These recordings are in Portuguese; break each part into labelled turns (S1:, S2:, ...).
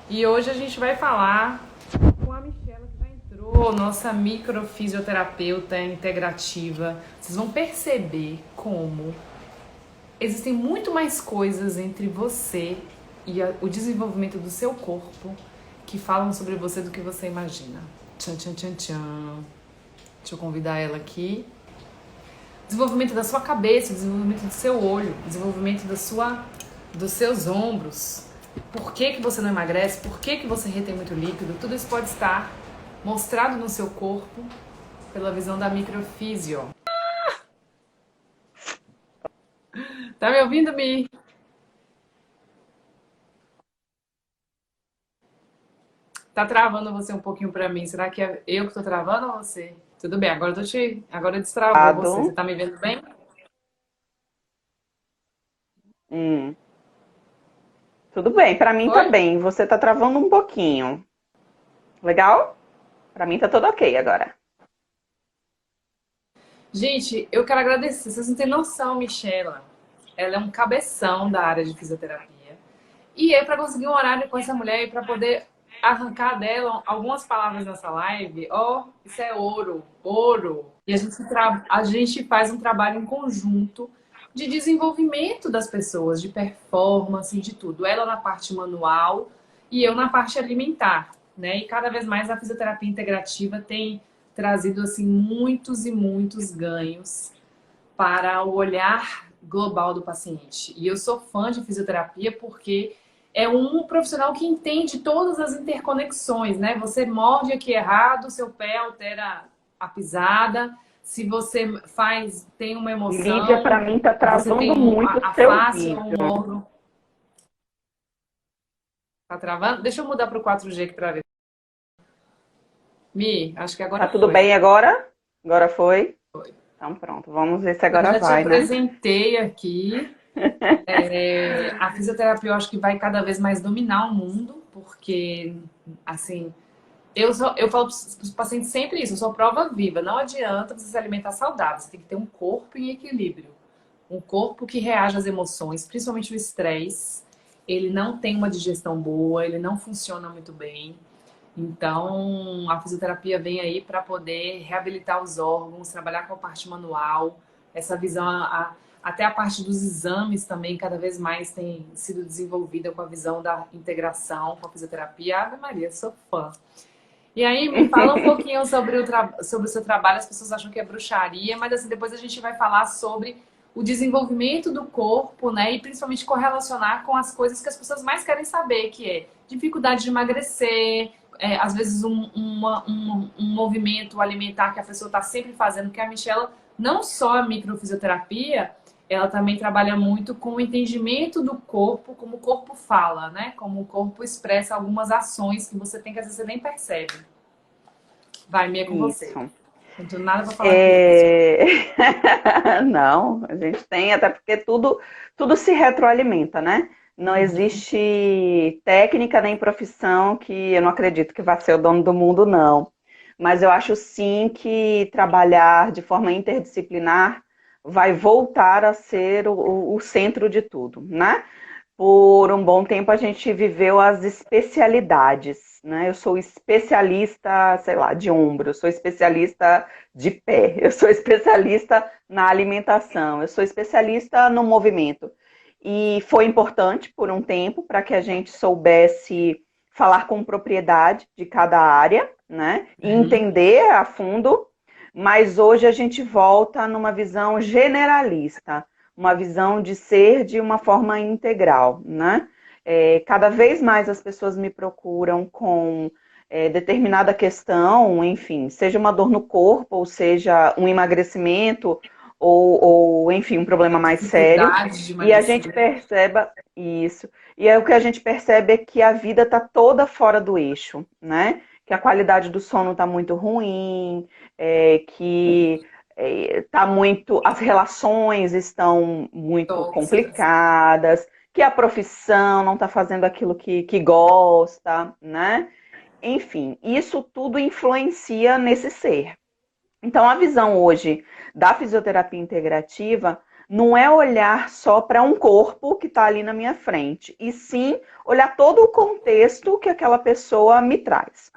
S1: E hoje a gente vai falar com a Michela, que já entrou, nossa microfisioterapeuta integrativa. Vocês vão perceber como existem muito mais coisas entre você e o desenvolvimento do seu corpo que falam sobre você do que você imagina. Tchan, tchan, tchan, tchan. Deixa eu convidar ela aqui. Desenvolvimento da sua cabeça, desenvolvimento do seu olho, desenvolvimento dos seus ombros. Por que você não emagrece? Por que você retém muito líquido? Tudo isso pode estar mostrado no seu corpo pela visão da microfísio. Tá me ouvindo, Mi? Tá travando você um pouquinho pra mim. Será que é eu que tô travando ou você? Tudo bem, agora destravou você. Você
S2: Lado.
S1: tá me vendo bem?
S2: Hum, tudo bem, pra mim tá
S1: Oi?
S2: bem. Você tá travando um pouquinho. Legal? Pra mim tá tudo ok agora.
S1: Gente, eu quero agradecer. Vocês não têm noção, Michela. Ela é um cabeção da área de fisioterapia. E é para conseguir um horário com essa mulher e para poder arrancar dela algumas palavras nessa live. Ó, isso é ouro, ouro. E a gente faz um trabalho em conjunto de desenvolvimento das pessoas, de performance, de tudo. Ela na parte manual e eu na parte alimentar, né? E cada vez mais a fisioterapia integrativa tem trazido assim muitos e muitos ganhos para o olhar global do paciente. E eu sou fã de fisioterapia porque é um profissional que entende todas as interconexões, né? Você morde aqui errado, seu pé altera a pisada. Se você tem uma
S2: Lídia, pra
S1: emoção,
S2: mim tá
S1: você tem
S2: travando muito o
S1: a
S2: seu
S1: face ou um
S2: vídeo.
S1: órgão. Tá travando? Deixa eu mudar para o 4G aqui para ver. Mi, acho que
S2: Tá
S1: agora
S2: tudo
S1: foi.
S2: bem agora? Agora foi?
S1: Foi.
S2: Então pronto, vamos ver se
S1: Eu
S2: agora
S1: já te
S2: vai, né?
S1: apresentei aqui. A fisioterapia eu acho que vai cada vez mais dominar o mundo, porque, assim, eu falo para os pacientes sempre isso, eu sou prova viva, não adianta você se alimentar saudável, você tem que ter um corpo em equilíbrio, um corpo que reage às emoções, principalmente o estresse, ele não tem uma digestão boa, ele não funciona muito bem, então a fisioterapia vem aí para poder reabilitar os órgãos, trabalhar com a parte manual, essa visão, até a parte dos exames também cada vez mais tem sido desenvolvida com a visão da integração com a fisioterapia. Ave Maria, sou fã. E aí, me fala um pouquinho sobre sobre o seu trabalho. As pessoas acham que é bruxaria, mas assim, depois a gente vai falar sobre o desenvolvimento do corpo, né? E principalmente correlacionar com as coisas que as pessoas mais querem saber, que é dificuldade de emagrecer, às vezes um movimento alimentar que a pessoa está sempre fazendo, que a Michela, não só a microfisioterapia, ela também trabalha muito com o entendimento do corpo, como o corpo fala, né? Como o corpo expressa algumas ações que você tem que às vezes você nem percebe. Vai, Mia, com você.
S2: Isso.
S1: Não tenho nada para falar com isso.
S2: É... Não, a gente tem, até porque tudo se retroalimenta, né? Não existe técnica nem profissão que eu não acredito que vá ser o dono do mundo, não. Mas eu acho sim que trabalhar de forma interdisciplinar vai voltar a ser o centro de tudo, né? Por um bom tempo a gente viveu as especialidades, né? Eu sou especialista, sei lá, de ombro, eu sou especialista de pé, eu sou especialista na alimentação, eu sou especialista no movimento. E foi importante por um tempo para que a gente soubesse falar com propriedade de cada área, né? E
S1: Uhum.
S2: entender a fundo, mas hoje a gente volta numa visão generalista, uma visão de ser de uma forma integral, né? Cada vez mais as pessoas me procuram com determinada questão, enfim, seja uma dor no corpo, ou seja um emagrecimento, enfim, um problema mais sério,
S1: Dificuldade de
S2: e a gente
S1: emagrecer.
S2: percebe isso. E aí o que a gente percebe é que a vida está toda fora do eixo, né? Que a qualidade do sono está muito ruim, que tá muito, as relações estão muito
S1: Tóxicas.
S2: complicadas, que a profissão não está fazendo aquilo que gosta, né? Enfim, isso tudo influencia nesse ser. Então, a visão hoje da fisioterapia integrativa não é olhar só para um corpo que está ali na minha frente, e sim olhar todo o contexto que aquela pessoa me traz.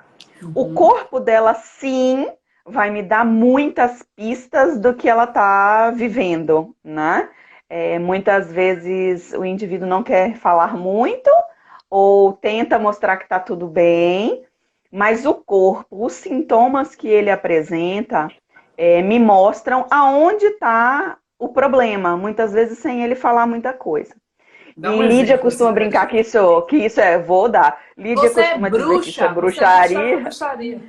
S2: O corpo dela, sim, vai me dar muitas pistas do que ela está vivendo, né? Muitas vezes o indivíduo não quer falar muito ou tenta mostrar que está tudo bem, mas o corpo, os sintomas que ele apresenta, me mostram aonde está o problema, muitas vezes sem ele falar muita coisa.
S1: Dá
S2: E
S1: um
S2: Lídia
S1: exemplo,
S2: costuma
S1: assim, pra
S2: brincar
S1: gente.
S2: que isso é, vou dar. Lídia
S1: Você é
S2: costuma dizer que isso é
S1: bruxa, você é bruxa da
S2: bruxaria.
S1: bruxaria.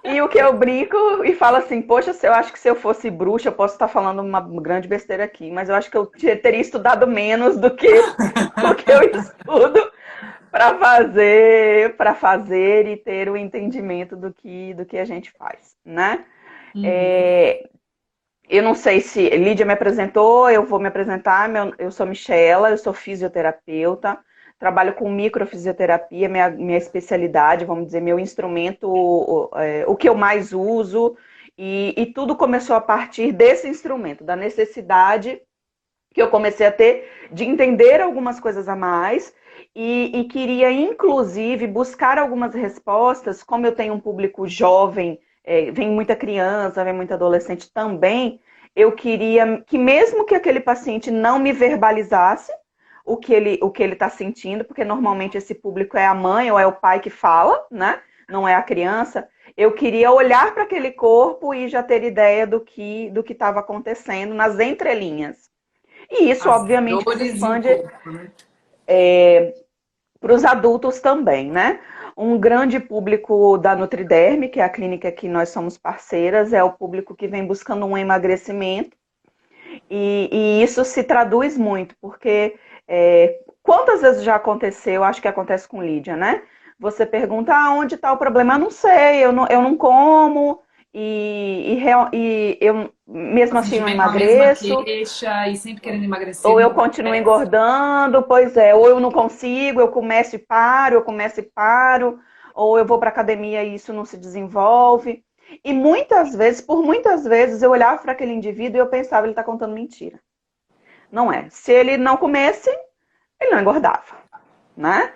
S2: E o que eu brinco e falo assim, poxa, eu acho que se eu fosse bruxa, eu posso estar falando uma grande besteira aqui, mas eu acho que eu teria estudado menos do que o que eu estudo para fazer e ter o entendimento do que a gente faz, né?
S1: Uhum.
S2: É, eu não sei se Lídia me apresentou, eu vou me apresentar. Eu sou Michela, eu sou fisioterapeuta, trabalho com microfisioterapia, minha especialidade, vamos dizer, meu instrumento, o que eu mais uso, e tudo começou a partir desse instrumento, da necessidade que eu comecei a ter de entender algumas coisas a mais e queria, inclusive, buscar algumas respostas, como eu tenho um público jovem, vem muita criança, vem muito adolescente também, eu queria que mesmo que aquele paciente não me verbalizasse o que ele está sentindo, porque normalmente esse público é a mãe ou é o pai que fala, né? Não é a criança. Eu queria olhar para aquele corpo e já ter ideia do que estava acontecendo nas entrelinhas. E isso,
S1: As
S2: obviamente, que se
S1: dores e o
S2: expande
S1: corpo, né?
S2: para os adultos também, né? Um grande público da Nutriderm, que é a clínica que nós somos parceiras, é o público que vem buscando um emagrecimento. E isso se traduz muito, porque quantas vezes já aconteceu, acho que acontece com Lídia, né? Você pergunta, onde está o problema? Eu não sei, eu não como, e eu mesmo assim
S1: Paciente
S2: não
S1: vem com a mesma
S2: emagreço.
S1: queixa e sempre querendo emagrecer,
S2: Ou eu
S1: nunca
S2: continuo
S1: emagrece.
S2: engordando, pois é, ou eu não consigo, eu começo e paro, eu começo e paro, ou eu vou para academia e isso não se desenvolve. E muitas vezes, por muitas vezes, eu olhava para aquele indivíduo e eu pensava, ele está contando mentira. Não é. Se ele não comesse, ele não engordava, né?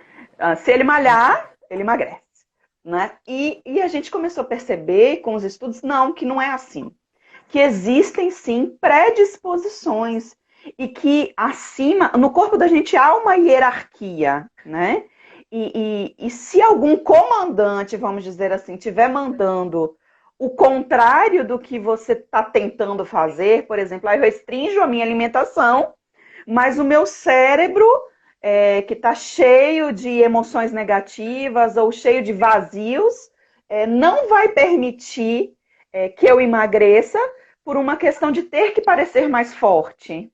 S2: Se ele malhar, ele emagrece, né? E a gente começou a perceber com os estudos, não, que não é assim. Que existem sim predisposições e que acima, no corpo da gente há uma hierarquia, né? E se algum comandante, vamos dizer assim, estiver mandando o contrário do que você está tentando fazer, por exemplo, aí eu restringo a minha alimentação, mas o meu cérebro, que está cheio de emoções negativas ou cheio de vazios, não vai permitir que eu emagreça por uma questão de ter que parecer mais forte.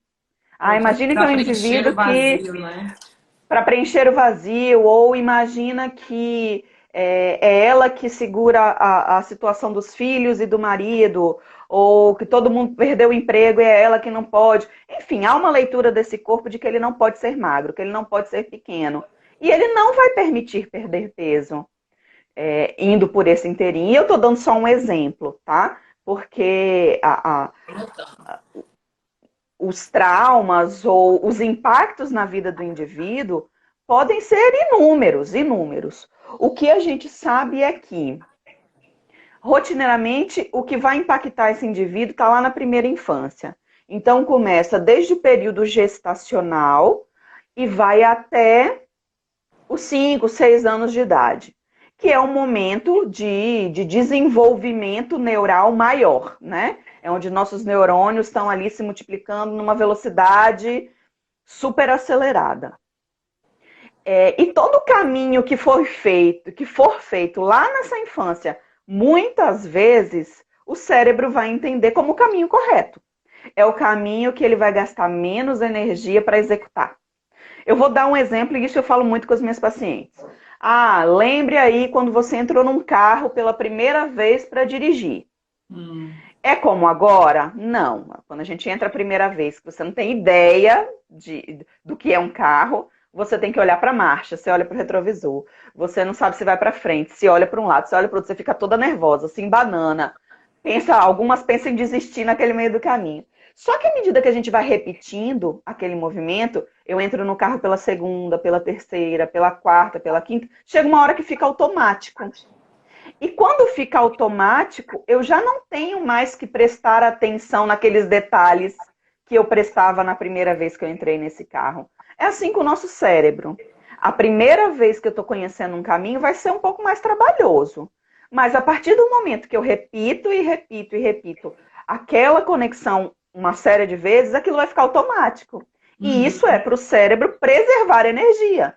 S2: Imagine que é
S1: Para
S2: um
S1: preencher
S2: indivíduo
S1: o
S2: que,
S1: vazio, né?
S2: para preencher o vazio, ou imagina que é ela que segura a situação dos filhos e do marido, ou que todo mundo perdeu o emprego e é ela que não pode. Enfim, há uma leitura desse corpo de que ele não pode ser magro, que ele não pode ser pequeno. E ele não vai permitir perder peso indo por esse inteirinho. E eu estou dando só um exemplo, tá? Porque os traumas ou os impactos na vida do indivíduo podem ser inúmeros, inúmeros. O que a gente sabe é que, rotineiramente, o que vai impactar esse indivíduo está lá na primeira infância. Então, começa desde o período gestacional e vai até os 5, 6 anos de idade, que é um momento de desenvolvimento neural maior, né? É onde nossos neurônios estão ali se multiplicando numa velocidade super acelerada. E todo o caminho que for feito lá nessa infância, muitas vezes o cérebro vai entender como o caminho correto. É o caminho que ele vai gastar menos energia para executar. Eu vou dar um exemplo, e isso eu falo muito com as minhas pacientes. Lembre aí quando você entrou num carro pela primeira vez para dirigir. É como agora? Não. Quando a gente entra a primeira vez, que você não tem ideia do que é um carro, você tem que olhar para a marcha, você olha para o retrovisor, você não sabe se vai para frente, se olha para um lado, se olha para o outro, você fica toda nervosa, assim, banana. Algumas pensam em desistir naquele meio do caminho. Só que à medida que a gente vai repetindo aquele movimento, eu entro no carro pela segunda, pela terceira, pela quarta, pela quinta, chega uma hora que fica automático. E quando fica automático, eu já não tenho mais que prestar atenção naqueles detalhes que eu prestava na primeira vez que eu entrei nesse carro. É assim com o nosso cérebro. A primeira vez que eu estou conhecendo um caminho vai ser um pouco mais trabalhoso. Mas a partir do momento que eu repito e repito e repito aquela conexão uma série de vezes, aquilo vai ficar automático. E isso é para o cérebro preservar energia.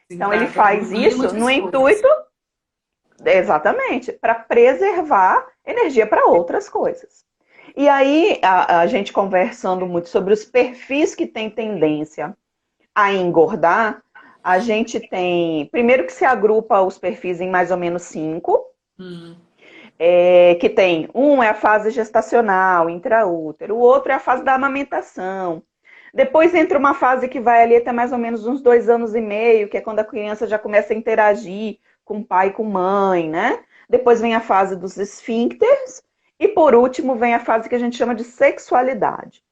S2: Então ele faz isso no intuito, exatamente, para preservar energia para outras coisas. E aí, a gente conversando muito sobre os perfis que têm tendência a engordar, a gente tem, primeiro que se agrupa os perfis em mais ou menos 5, que tem, um é a fase gestacional, intraútero, o outro é a fase da amamentação. Depois entra uma fase que vai ali até mais ou menos uns 2 anos e meio, que é quando a criança já começa a interagir com pai e com mãe, né? Depois vem a fase dos esfíncteres, e por último vem a fase que a gente chama de sexualidade.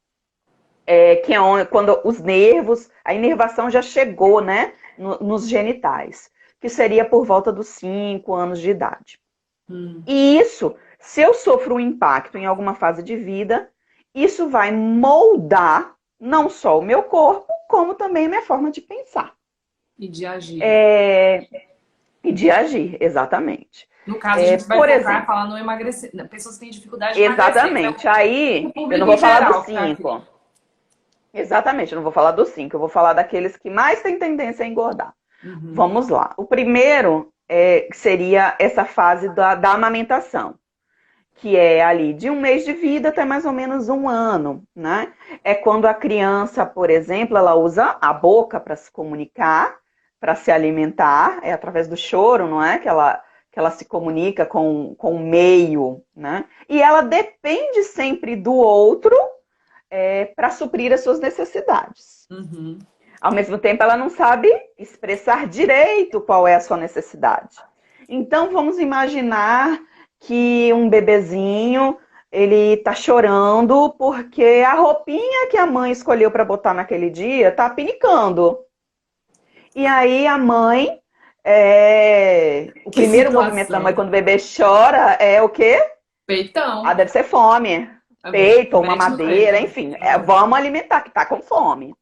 S2: Que é quando os nervos, a inervação já chegou, né, nos genitais, que seria por volta dos 5 anos de idade. E isso, se eu sofro um impacto em alguma fase de vida, isso vai moldar não só o meu corpo, como também a minha forma de pensar.
S1: E de agir.
S2: E de agir, exatamente.
S1: No caso, a gente vai focar falar no emagrecer. Pessoas que têm dificuldade de
S2: emagrecer. Exatamente. Aí, eu não vou falar dos 5. Exatamente, eu não vou falar dos 5. Eu vou falar daqueles que mais têm tendência a engordar. Vamos lá. O primeiro seria essa fase da amamentação, que é ali de 1 mês de vida até mais ou menos 1 ano, né? É quando a criança, por exemplo, ela usa a boca para se comunicar, para se alimentar, é através do choro, não é? Que ela se comunica com o meio, né? E ela depende sempre do outro para suprir as suas necessidades. Ao mesmo tempo, ela não sabe expressar direito qual é a sua necessidade. Então, vamos imaginar que um bebezinho, ele tá chorando porque a roupinha que a mãe escolheu para botar naquele dia tá pinicando. E aí a mãe, o primeiro movimento da mãe quando o bebê chora é o quê?
S1: Peitão.
S2: Deve ser fome. Peito, ou mamadeira, enfim. Vamos alimentar, que tá com fome.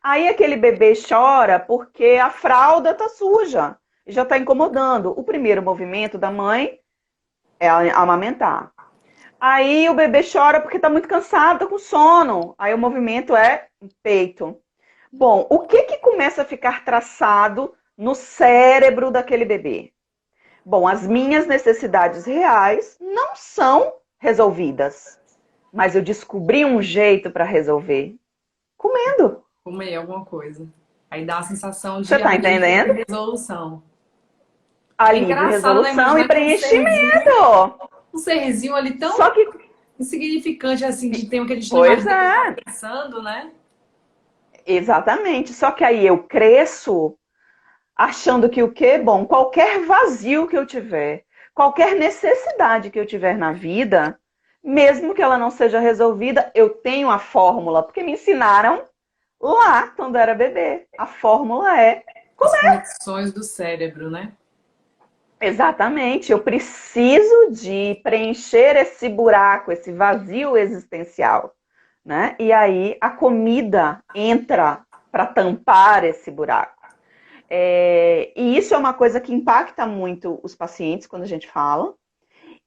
S2: Aí aquele bebê chora porque a fralda tá suja. E já tá incomodando. O primeiro movimento da mãe é amamentar. Aí o bebê chora porque tá muito cansado, tá com sono. Aí o movimento é peito. Bom, o que começa a ficar traçado no cérebro daquele bebê? Bom, as minhas necessidades reais não são resolvidas. Mas eu descobri um jeito para resolver. Comendo.
S1: Comer alguma coisa. Aí dá a sensação de
S2: Você tá entendendo?
S1: Resolução.
S2: Alívio, resolução, né? E preenchimento.
S1: Um serzinho ali tão insignificante assim, de tempo que a gente não imagina pensando, né?
S2: Exatamente. Só que aí eu cresço achando que o quê? Bom, qualquer vazio que eu tiver, qualquer necessidade que eu tiver na vida, mesmo que ela não seja resolvida, eu tenho a fórmula, porque me ensinaram lá quando era bebê. A fórmula é comer.
S1: As conexões do cérebro, né?
S2: Exatamente. Eu preciso de preencher esse buraco, esse vazio existencial, né? E aí a comida entra para tampar esse buraco. E isso é uma coisa que impacta muito os pacientes quando a gente fala.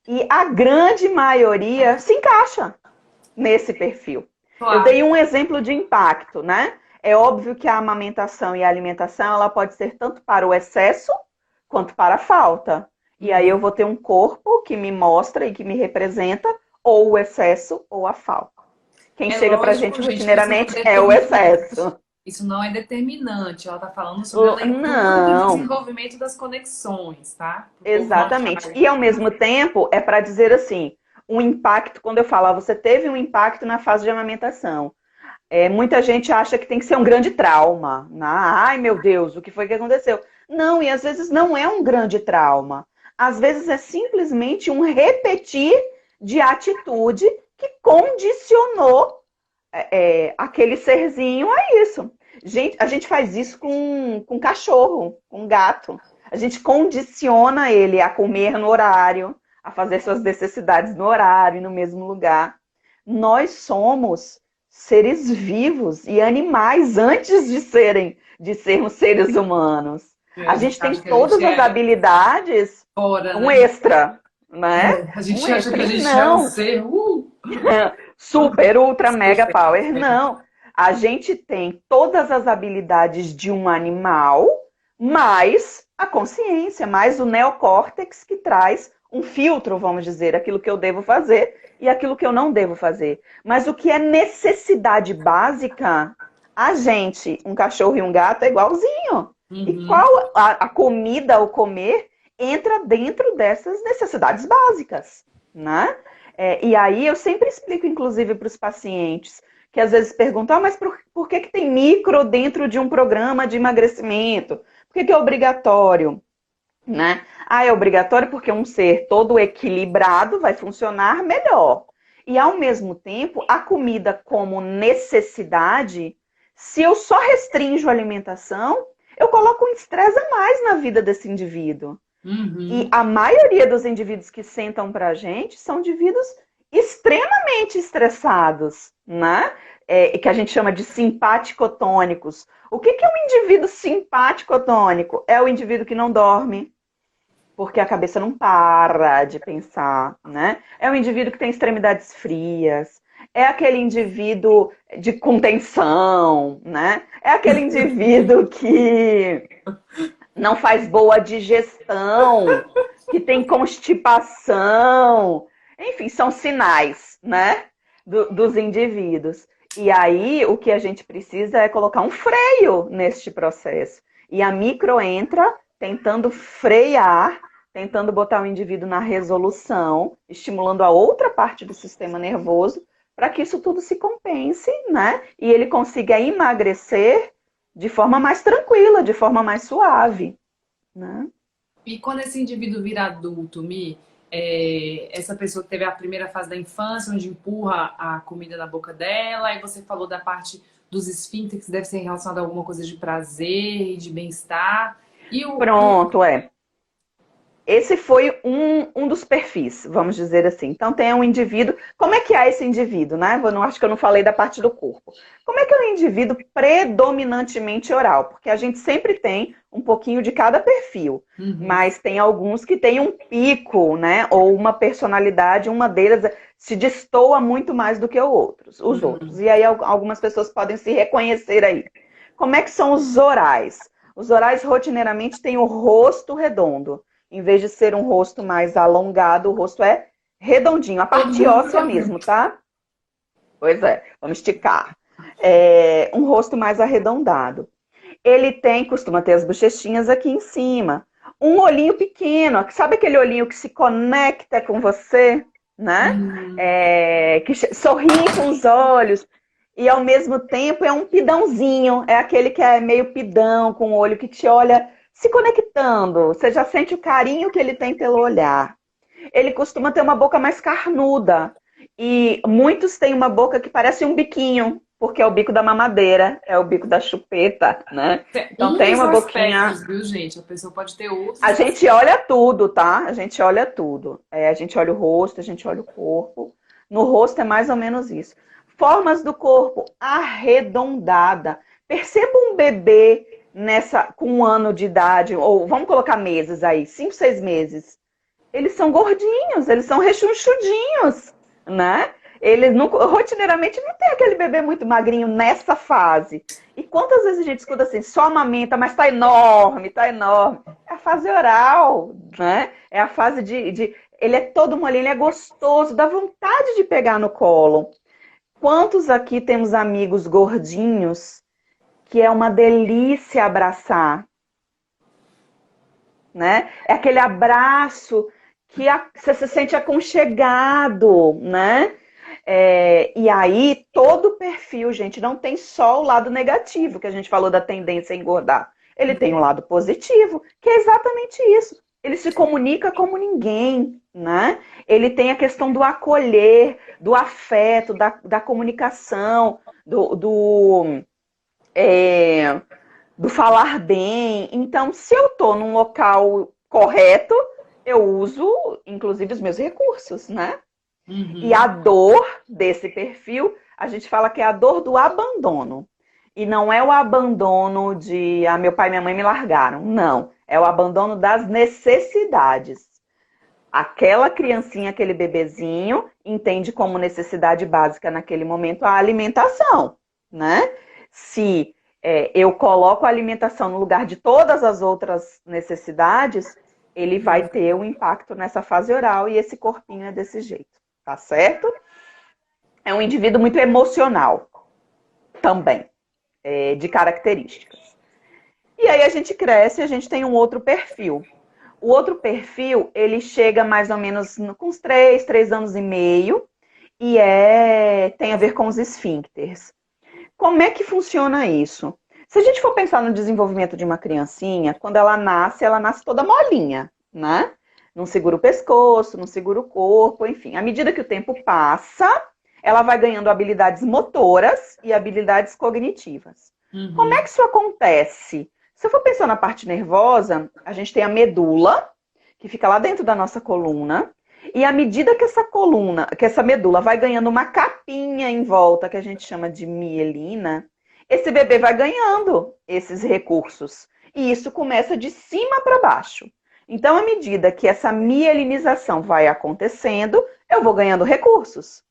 S2: E a grande maioria se encaixa nesse perfil. Claro. Eu dei um exemplo de impacto, né? É óbvio que a amamentação e a alimentação, ela pode ser tanto para o excesso quanto para a falta. E aí eu vou ter um corpo que me mostra e que me representa ou o excesso ou a falta. Quem chega pra gente rotineiramente é o excesso.
S1: Isso não é determinante, ela tá falando sobre a leitura do desenvolvimento das conexões, tá?
S2: Exatamente. E ao mesmo tempo, é para dizer assim, um impacto, quando eu falar, você teve um impacto na fase de amamentação. Muita gente acha que tem que ser um grande trauma. Ai, meu Deus, o que foi que aconteceu? Não, e às vezes não é um grande trauma. Às vezes é simplesmente um repetir de atitude que condicionou aquele serzinho é isso. Gente, a gente faz isso com cachorro, com gato. A gente condiciona ele a comer no horário, a fazer suas necessidades no horário, no mesmo lugar. Nós somos seres vivos e animais antes de sermos seres humanos. A gente tem todas as habilidades,
S1: fora,
S2: um
S1: né?
S2: extra, né?
S1: A gente
S2: Um
S1: acha
S2: extra.
S1: que a gente é
S2: Não.
S1: um ser.
S2: Super, ultra, mega
S1: Super.
S2: power. Não. A gente tem todas as habilidades de um animal, mais a consciência, mais o neocórtex que traz um filtro, vamos dizer, aquilo que eu devo fazer e aquilo que eu não devo fazer. Mas o que é necessidade básica, a gente, um cachorro e um gato, é igualzinho. E qual a comida, o comer, entra dentro dessas necessidades básicas, né? E aí eu sempre explico, inclusive, para os pacientes, que às vezes perguntam, mas por que tem micro dentro de um programa de emagrecimento? Por que é obrigatório? Né? É obrigatório porque um ser todo equilibrado vai funcionar melhor. E, ao mesmo tempo, a comida como necessidade, se eu só restringo a alimentação, eu coloco um estresse a mais na vida desse indivíduo. E a maioria dos indivíduos que sentam pra gente são indivíduos extremamente estressados, né? Que a gente chama de simpaticotônicos. O que é um indivíduo simpaticotônico? É o indivíduo que não dorme, porque a cabeça não para de pensar, né? É o indivíduo que tem extremidades frias, é aquele indivíduo de contenção, né? É aquele indivíduo que não faz boa digestão, que tem constipação. Enfim, são sinais, né, dos indivíduos. E aí, o que a gente precisa é colocar um freio neste processo. E a micro entra tentando frear, tentando botar o indivíduo na resolução, estimulando a outra parte do sistema nervoso, para que isso tudo se compense, né? E ele consiga emagrecer de forma mais tranquila, de forma mais suave, né?
S1: E quando esse indivíduo vira adulto, essa pessoa que teve a primeira fase da infância, onde empurra a comida na boca dela, e você falou da parte dos esfíncteres, que deve ser relacionado a alguma coisa de prazer e de bem-estar.
S2: Pronto. Esse foi um dos perfis, vamos dizer assim. Então, tem um indivíduo. Como é que é esse indivíduo, né? Acho que eu não falei da parte do corpo. Como é que é um indivíduo predominantemente oral? Porque a gente sempre tem um pouquinho de cada perfil. Mas tem alguns que têm um pico, né? Ou uma personalidade, uma delas se destoa muito mais do que os outros. E aí, algumas pessoas podem se reconhecer aí. Como é que são os orais? Os orais, rotineiramente, têm o rosto redondo. Em vez de ser um rosto mais alongado, o rosto é redondinho. A parte óssea mesmo, tá? Pois é, vamos esticar. Um rosto mais arredondado. Ele costuma ter as bochechinhas aqui em cima. Um olhinho pequeno, sabe aquele olhinho que se conecta com você, né? Que sorri com os olhos. E ao mesmo tempo é um pidãozinho. É aquele que é meio pidão, com o olho que te olha se conectando, você já sente o carinho que ele tem pelo olhar. Ele costuma ter uma boca mais carnuda. E muitos têm uma boca que parece um biquinho, porque é o bico da mamadeira, é o bico da chupeta, né? Então tem uma boquinha.
S1: Viu, gente? A pessoa pode ter outros.
S2: A gente olha tudo, tá? A gente olha tudo. A gente olha o rosto, a gente olha o corpo. No rosto é mais ou menos isso. Formas do corpo arredondada. Perceba um bebê com 1 ano de idade, ou vamos colocar meses aí, 5, 6 meses. Eles são gordinhos, eles são rechonchudinhos, né? Eles rotineiramente não tem aquele bebê muito magrinho nessa fase. E quantas vezes a gente escuta assim, só amamenta, mas tá enorme, tá enorme. É a fase oral, né? É a fase ele é todo molinho, ele é gostoso, dá vontade de pegar no colo. Quantos aqui temos amigos gordinhos que é uma delícia abraçar, né? É aquele abraço que você se sente aconchegado, né? E aí, todo perfil, gente, não tem só o lado negativo, que a gente falou da tendência a engordar. Ele tem um lado positivo, que é exatamente isso. Ele se comunica como ninguém, né? Ele tem a questão do acolher, do afeto, da comunicação, do falar bem. Então, se eu estou num local correto, eu uso, inclusive, os meus recursos, né? E a dor desse perfil, a gente fala que é a dor do abandono. E não é o abandono de meu pai e minha mãe me largaram. Não. É o abandono das necessidades. Aquela criancinha, aquele bebezinho, entende como necessidade básica naquele momento a alimentação, né? Se eu coloco a alimentação no lugar de todas as outras necessidades, ele vai ter um impacto nessa fase oral e esse corpinho é desse jeito, tá certo? É um indivíduo muito emocional também, de características. E aí a gente cresce e a gente tem um outro perfil. O outro perfil, ele chega mais ou menos com uns 3 anos e meio e tem a ver com os esfíncteres. Como é que funciona isso? Se a gente for pensar no desenvolvimento de uma criancinha, quando ela nasce toda molinha, né? Não segura o pescoço, não segura o corpo, enfim. À medida que o tempo passa, ela vai ganhando habilidades motoras e habilidades cognitivas. Como é que isso acontece? Se eu for pensar na parte nervosa, a gente tem a medula, que fica lá dentro da nossa coluna, e à medida que essa medula vai ganhando uma capinha em volta, que a gente chama de mielina, esse bebê vai ganhando esses recursos. E isso começa de cima para baixo. Então, à medida que essa mielinização vai acontecendo, eu vou ganhando recursos.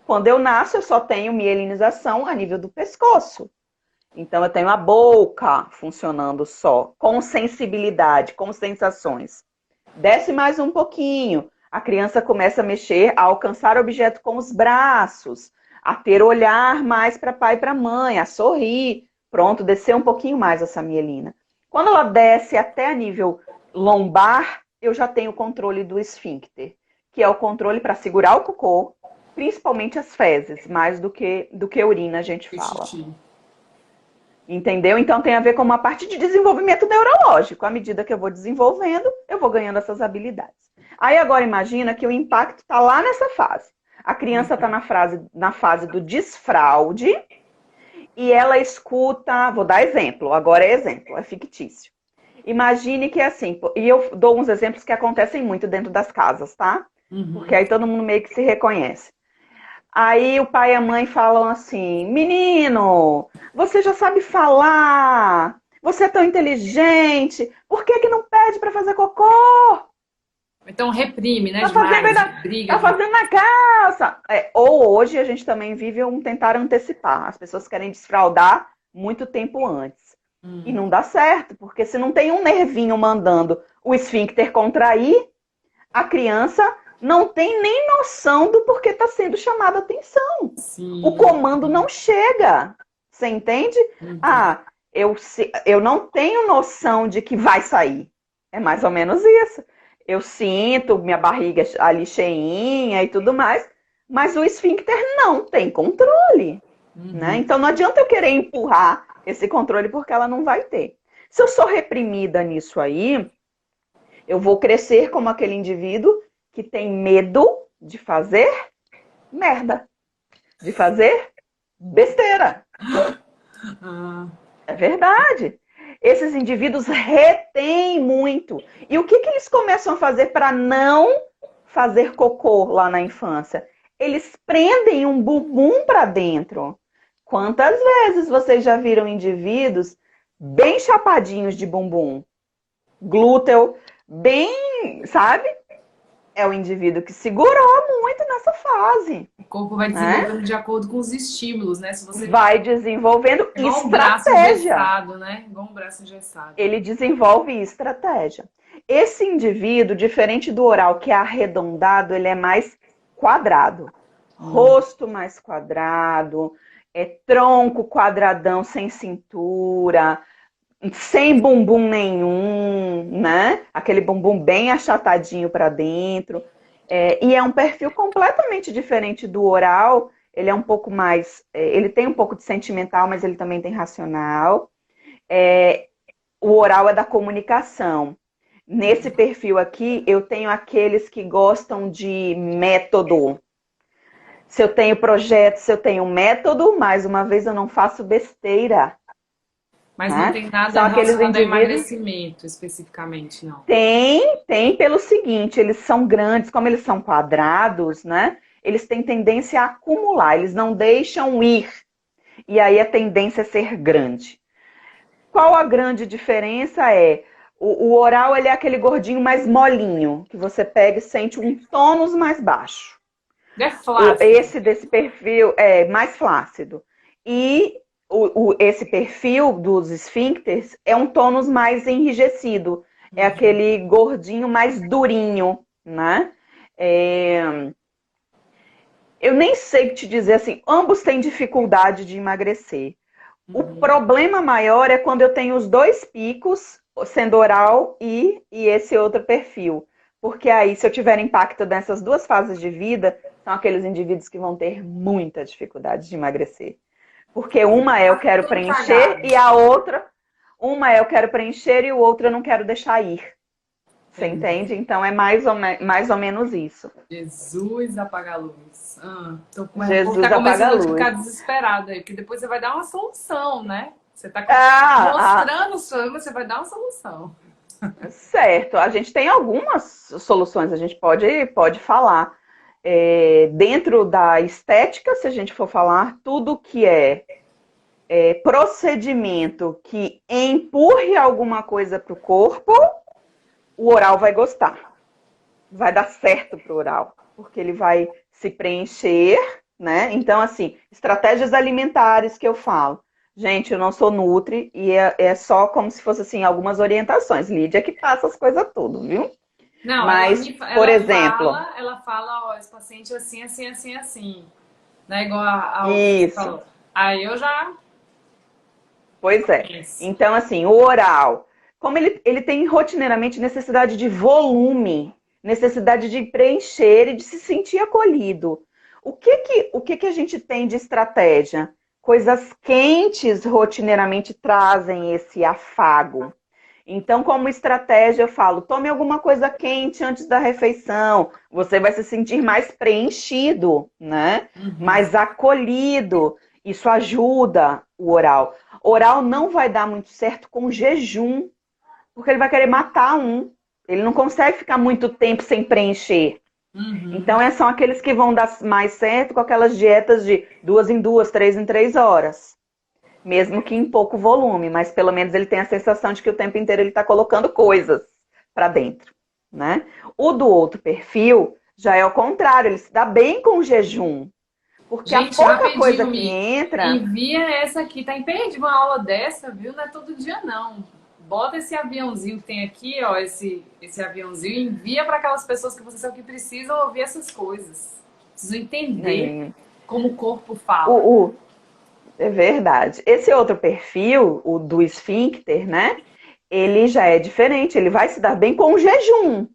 S2: Quando eu nasço, eu só tenho mielinização a nível do pescoço. Então, eu tenho a boca funcionando só, com sensibilidade, com sensações. Desce mais um pouquinho. A criança começa a mexer, a alcançar o objeto com os braços, a ter olhar mais para pai e para mãe, a sorrir. Pronto, descer um pouquinho mais essa mielina. Quando ela desce até a nível lombar, eu já tenho o controle do esfíncter, que é o controle para segurar o cocô, principalmente as fezes, mais do que urina, a gente fala. Entendeu? Então tem a ver com uma parte de desenvolvimento neurológico. À medida que eu vou desenvolvendo, eu vou ganhando essas habilidades. Aí agora imagina que o impacto está lá nessa fase. A criança está na fase do desfraude e ela escuta, vou dar exemplo, agora é exemplo, é fictício. Imagine que é assim, e eu dou uns exemplos que acontecem muito dentro das casas, tá? Porque aí todo mundo meio que se reconhece. Aí o pai e a mãe falam assim, menino, você já sabe falar, você é tão inteligente, por que não pede para fazer cocô?
S1: Então reprime, né?
S2: Tá fazendo na calça. Ou hoje a gente também vive tentar antecipar. As pessoas querem desfraldar muito tempo antes. E não dá certo, porque se não tem um nervinho mandando o esfíncter contrair, a criança não tem nem noção do porquê está sendo chamada a atenção.
S1: Sim.
S2: O comando não chega. Você entende? Eu não tenho noção de que vai sair. É mais ou menos isso. Eu sinto minha barriga ali cheinha e tudo mais, mas o esfíncter não tem controle. Né? Então não adianta eu querer empurrar esse controle porque ela não vai ter. Se eu sou reprimida nisso aí, eu vou crescer como aquele indivíduo que tem medo de fazer merda, de fazer besteira. É verdade. Esses indivíduos retêm muito. E o que eles começam a fazer para não fazer cocô lá na infância? Eles prendem um bumbum para dentro. Quantas vezes vocês já viram indivíduos bem chapadinhos de bumbum? Glúteo, bem, sabe? É o indivíduo que segurou muito nessa fase.
S1: O corpo vai desenvolvendo de acordo com os estímulos, né? Se você
S2: vai desenvolvendo
S1: igual
S2: estratégia.
S1: Um braço engessado, né? Igual um braço engessado.
S2: Ele desenvolve estratégia. Esse indivíduo, diferente do oral, que é arredondado, ele é mais quadrado. Rosto mais quadrado, tronco quadradão sem cintura, sem bumbum nenhum, né? Aquele bumbum bem achatadinho para dentro. E é um perfil completamente diferente do oral. Ele é um pouco mais... ele tem um pouco de sentimental, mas ele também tem racional. O oral é da comunicação. Nesse perfil aqui, eu tenho aqueles que gostam de método. Se eu tenho projeto, se eu tenho método, mais uma vez eu não faço besteira.
S1: Mas não
S2: Né?
S1: tem nada
S2: São aqueles
S1: relacionado a
S2: indivíduos.
S1: emagrecimento especificamente, não.
S2: Tem pelo seguinte, eles são grandes, como eles são quadrados, né? Eles têm tendência a acumular, eles não deixam ir. E aí a tendência é ser grande. Qual a grande diferença é? O oral ele é aquele gordinho mais molinho, que você pega e sente um tônus mais baixo.
S1: Ele é flácido.
S2: Esse desse perfil é mais flácido. E esse perfil dos esfíncteres é um tônus mais enrijecido. É aquele gordinho mais durinho, né? Eu nem sei te dizer assim, ambos têm dificuldade de emagrecer. O problema maior é quando eu tenho os dois picos, sendo oral e esse outro perfil. Porque aí, se eu tiver impacto nessas duas fases de vida, são aqueles indivíduos que vão ter muita dificuldade de emagrecer. Porque uma é eu quero
S1: Tudo
S2: preencher
S1: cagado.
S2: e a outra, uma é eu quero preencher e o outro eu não quero deixar ir. Você
S1: Entendi.
S2: entende? Então é mais ou menos isso.
S1: Jesus apaga a luz. O povo
S2: Jesus
S1: tá
S2: apaga a
S1: começando a
S2: luz.
S1: ficar desesperado aí, porque depois você vai dar uma solução, né? Você tá
S2: Ah,
S1: mostrando o sonho, você vai dar uma solução.
S2: certo. A gente tem algumas soluções, a gente pode falar. Dentro da estética, se a gente for falar, tudo que é procedimento que empurre alguma coisa para o corpo, o oral vai gostar. Vai dar certo para o oral, porque ele vai se preencher, né? Então, assim, estratégias alimentares que eu falo. Gente, eu não sou nutri e é só como se fosse assim algumas orientações. Lídia que passa as coisas tudo, viu?
S1: Não,
S2: Mas, por exemplo,
S1: ela fala, ó, esse paciente é assim, assim, assim, assim. Não é igual ao que você
S2: isso.
S1: falou. Aí eu já
S2: Pois é.
S1: penso.
S2: Então, assim, o oral, como ele tem rotineiramente necessidade de volume, necessidade de preencher e de se sentir acolhido. O que a gente tem de estratégia? Coisas quentes rotineiramente trazem esse afago. Então, como estratégia, eu falo: tome alguma coisa quente antes da refeição. Você vai se sentir mais preenchido, né? Mais acolhido. Isso ajuda o oral. Oral não vai dar muito certo com jejum, porque ele vai querer matar um. Ele não consegue ficar muito tempo sem preencher.
S1: Uhum.
S2: Então, são aqueles que vão dar mais certo com aquelas dietas de 2 em 2, 3 em 3 horas. Mesmo que em pouco volume, mas pelo menos ele tem a sensação de que o tempo inteiro ele está colocando coisas para dentro, né? O do outro perfil já é o contrário, ele se dá bem com o jejum, porque a
S1: Gente,
S2: pouca coisa
S1: rapidinho,
S2: que
S1: Mi.
S2: entra,
S1: Envia essa aqui. Tá impedindo uma aula dessa, viu? Não é todo dia, não. Bota esse aviãozinho que tem aqui, ó, esse aviãozinho, e envia para aquelas pessoas que você sabe que precisam ouvir essas coisas. Precisam entender
S2: né,
S1: como o corpo fala.
S2: o, é verdade. Esse outro perfil, o do esfíncter, né? Ele já é diferente, ele vai se dar bem com o jejum.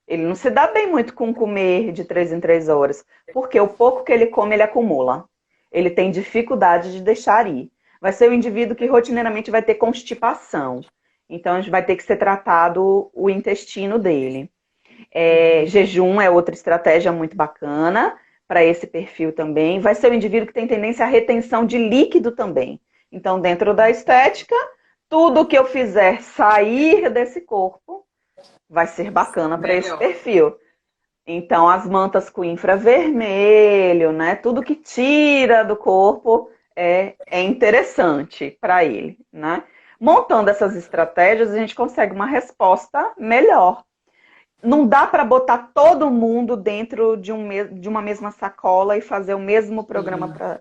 S2: Ele não se dá bem muito com comer de 3 em 3 horas, porque o pouco que ele come, ele acumula. Ele tem dificuldade de deixar ir. Vai ser o indivíduo que rotineiramente vai ter constipação. Então, a gente vai ter que ser tratado o intestino dele. Jejum é outra estratégia muito bacana para esse perfil também. Vai ser o indivíduo que tem tendência à retenção de líquido também. Então, dentro da estética, tudo que eu fizer sair desse corpo vai ser bacana para esse
S1: Melhor.
S2: perfil. Então, as mantas com infravermelho, né? Tudo que tira do corpo é interessante para ele, né? Montando essas estratégias, a gente consegue uma resposta melhor. Não dá para botar todo mundo dentro de uma mesma sacola e fazer o mesmo programa
S1: Sim.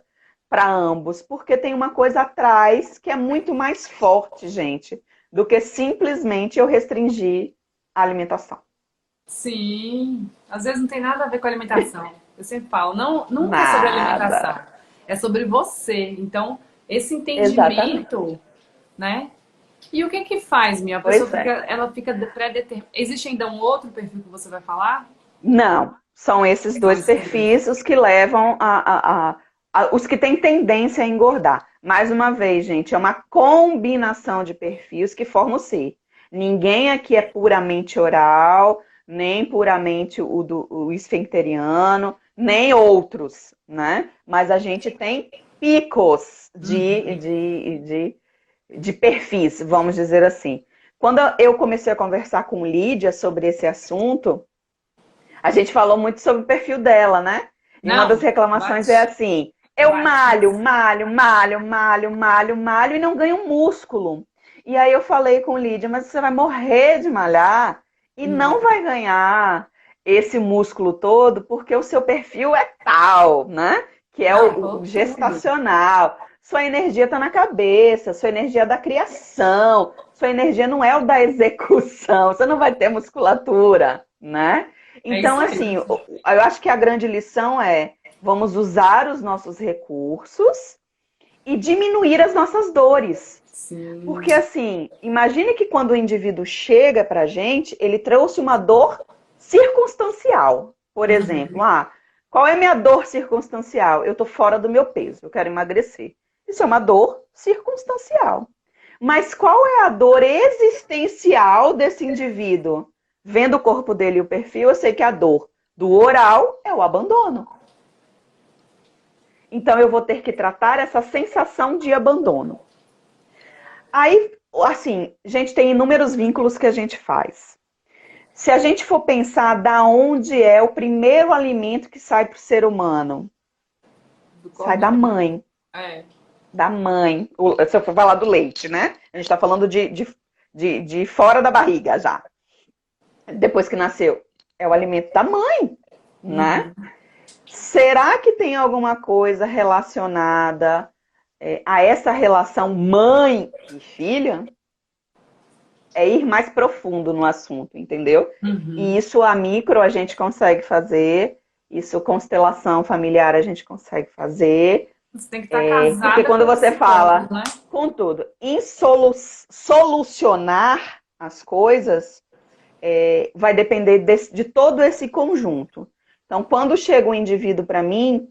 S2: para ambos, porque tem uma coisa atrás que é muito mais forte, gente, do que simplesmente eu restringir a alimentação.
S1: Sim. Às vezes não tem nada a ver com alimentação. Eu sempre falo, não, nunca é sobre alimentação.
S2: Nada.
S1: É sobre você. Então, esse
S2: Exatamente.
S1: entendimento, né? E o que que faz, minha? A pessoa
S2: Pois
S1: fica,
S2: é.
S1: ela fica pré-determinada. Existe ainda um outro perfil que você vai falar?
S2: Não, são esses
S1: São
S2: dois
S1: esses dois.
S2: perfis os que levam os que têm tendência a engordar. Mais uma vez, gente, é uma combinação de perfis que forma o C. Ninguém aqui é puramente oral, nem puramente o esfincteriano, nem outros, né? Mas a gente tem picos de perfis, vamos dizer assim. Quando eu comecei a conversar com Lídia sobre esse assunto, a gente falou muito sobre o perfil dela, né? E uma das
S1: Não,
S2: reclamações é assim: eu
S1: bate.
S2: malho e não ganho músculo. E aí eu falei com Lídia, mas você vai morrer de malhar e não vai ganhar esse músculo todo porque o seu perfil é tal, né? Que é
S1: Não,
S2: o
S1: falou tudo.
S2: gestacional. Sua energia está na cabeça, sua energia é da criação, sua energia não é o da execução, você não vai ter musculatura, né?
S1: É
S2: Então,
S1: isso aí.
S2: assim, eu acho que a grande lição é: vamos usar os nossos recursos e diminuir as nossas dores.
S1: Sim.
S2: Porque, assim, imagine que quando o indivíduo chega pra gente, ele trouxe uma dor circunstancial. Por exemplo, qual é a minha dor circunstancial? Eu tô fora do meu peso, eu quero emagrecer. Isso é uma dor circunstancial. Mas qual é a dor existencial desse indivíduo? Vendo o corpo dele e o perfil, eu sei que a dor do oral é o abandono. Então eu vou ter que tratar essa sensação de abandono. Aí, assim, a gente tem inúmeros vínculos que a gente faz. Se a gente for pensar da onde é o primeiro alimento que sai para o ser humano,
S1: Do
S2: sai
S1: corpo.
S2: da mãe.
S1: É.
S2: Da mãe. Se eu for falar do leite, né? A gente está falando de fora da barriga já. Depois que nasceu. É o alimento da mãe, né? Será que tem alguma coisa relacionada a essa relação mãe e filha? É ir mais profundo no assunto, entendeu? E isso a micro a gente consegue fazer, isso constelação familiar a gente consegue fazer,
S1: Você tem que estar
S2: porque
S1: casada
S2: quando
S1: com o
S2: você
S1: psicólogo,
S2: fala,
S1: né?
S2: contudo, em solucionar as coisas, vai depender de todo esse conjunto. Então, quando chega um indivíduo para mim,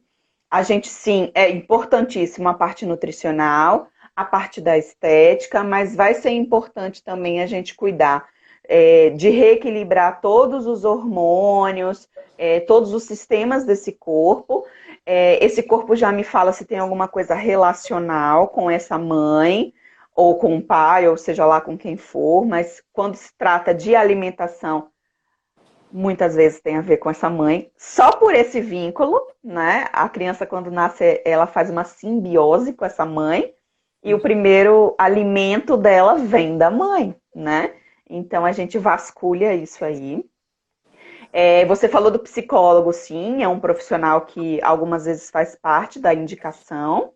S2: a gente sim, é importantíssimo a parte nutricional, a parte da estética, mas vai ser importante também a gente cuidar de reequilibrar todos os hormônios, todos os sistemas desse corpo. Esse corpo já me fala se tem alguma coisa relacional com essa mãe, ou com o pai, ou seja lá com quem for, mas quando se trata de alimentação, muitas vezes tem a ver com essa mãe, só por esse vínculo, né? A criança, quando nasce, ela faz uma simbiose com essa mãe, e o primeiro alimento dela vem da mãe, né? Então a gente vasculha isso aí. Você falou do psicólogo, sim, é um profissional que algumas vezes faz parte da indicação.